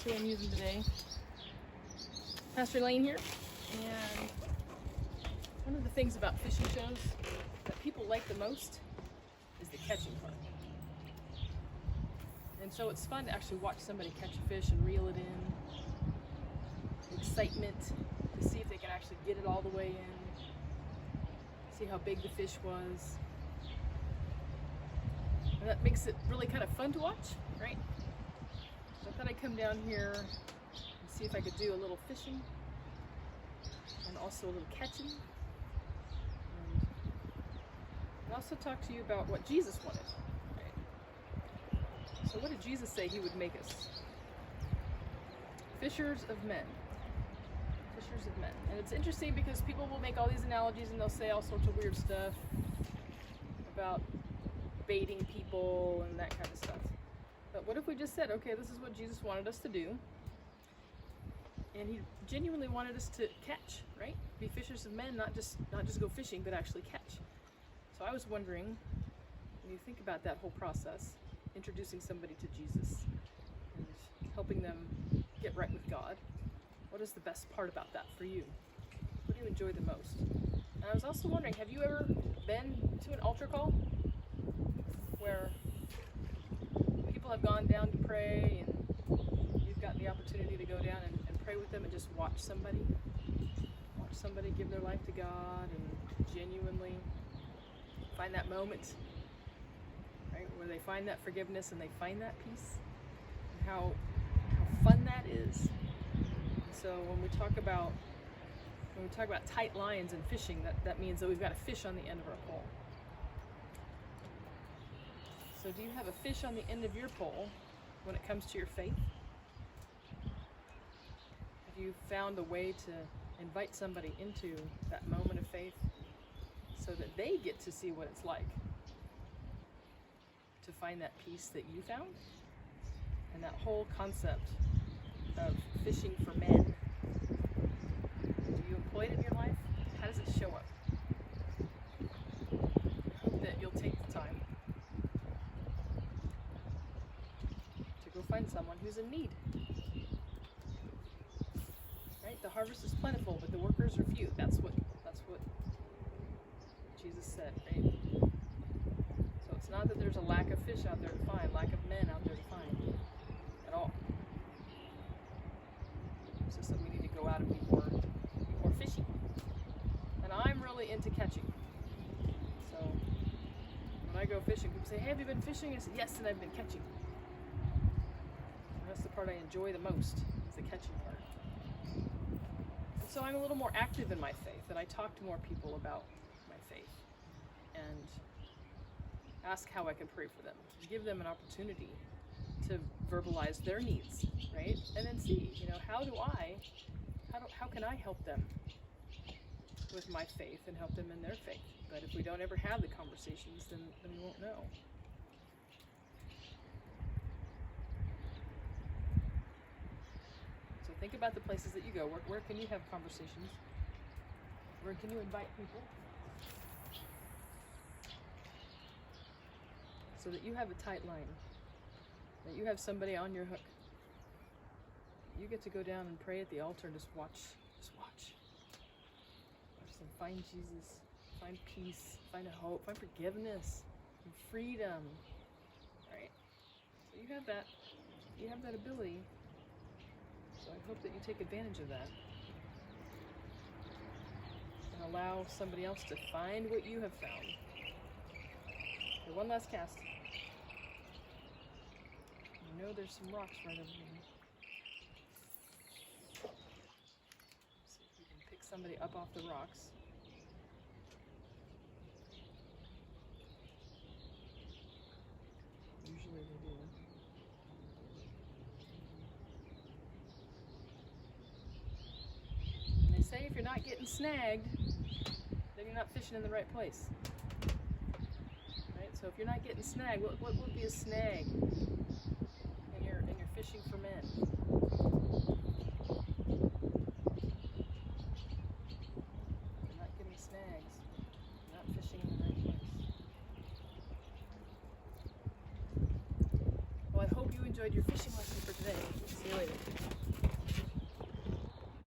who I'm using today. Pastor Elaine here, and one of the things about fishing shows that people like the most is the catching part. And so it's fun to actually watch somebody catch a fish and reel it in. Excitement to see if they can actually get it all the way in. See how big the fish was. And that makes it really kind of fun to watch, right? So I thought I'd come down here and see if I could do a little fishing and also a little catching. And also talk to you about what Jesus wanted. Right? So what did Jesus say he would make us? Fishers of men. Fishers of men. And it's interesting because people will make all these analogies and they'll say all sorts of weird stuff about baiting people and that kind of stuff. But what if we just said, okay, this is what Jesus wanted us to do, and he genuinely wanted us to catch, right? Be fishers of men, not just go fishing, but actually catch. So I was wondering, when you think about that whole process, introducing somebody to Jesus and helping them get right with God, what is the best part about that for you? What do you enjoy the most? And I was also wondering, have you ever been to an altar call where people have gone down to pray and you've got the opportunity to go down and pray with them and just watch somebody give their life to God and genuinely find that moment, right, where they find that forgiveness and they find that peace, and how fun that is. And so when we talk about tight lines and fishing, that means that we've got a fish on the end of our pole. So do you have a fish on the end of your pole when it comes to your faith? Have you found a way to invite somebody into that moment of faith so that they get to see what it's like to find that peace that you found? And that whole concept of fishing for men, do you employ it in your life? How does it show up? I hope that you'll take the time go find someone who's in need. Right? The harvest is plentiful, but the workers are few. That's what Jesus said, right? So it's not that there's a lack of fish out there to find, lack of men out there to find at all. It's just that we need to go out and be more fishy. And I'm really into catching. So when I go fishing, people say, hey, have you been fishing? I say, yes, and I've been catching. That's the part I enjoy the most, is the catching part. And so I'm a little more active in my faith, and I talk to more people about my faith and ask how I can pray for them, give them an opportunity to verbalize their needs, right? And then see, how can I help them with my faith and help them in their faith? But if we don't ever have the conversations, then we won't know. Think about the places that you go. Where can you have conversations? Where can you invite people? So that you have a tight line. That you have somebody on your hook. You get to go down and pray at the altar and just watch. Watch them find Jesus, find peace, find a hope, find forgiveness, and freedom. Right? So you have that ability. So I hope that you take advantage of that and allow somebody else to find what you have found. Okay, one last cast. I know there's some rocks right over here. See if we can pick somebody up off the rocks. Usually they do. Say if you're not getting snagged, then you're not fishing in the right place. Right? So if you're not getting snagged, what would be a snag in your fishing for men? If you're not getting snags, you're not fishing in the right place. Well, I hope you enjoy enjoyed your fishing lesson for today. See you later.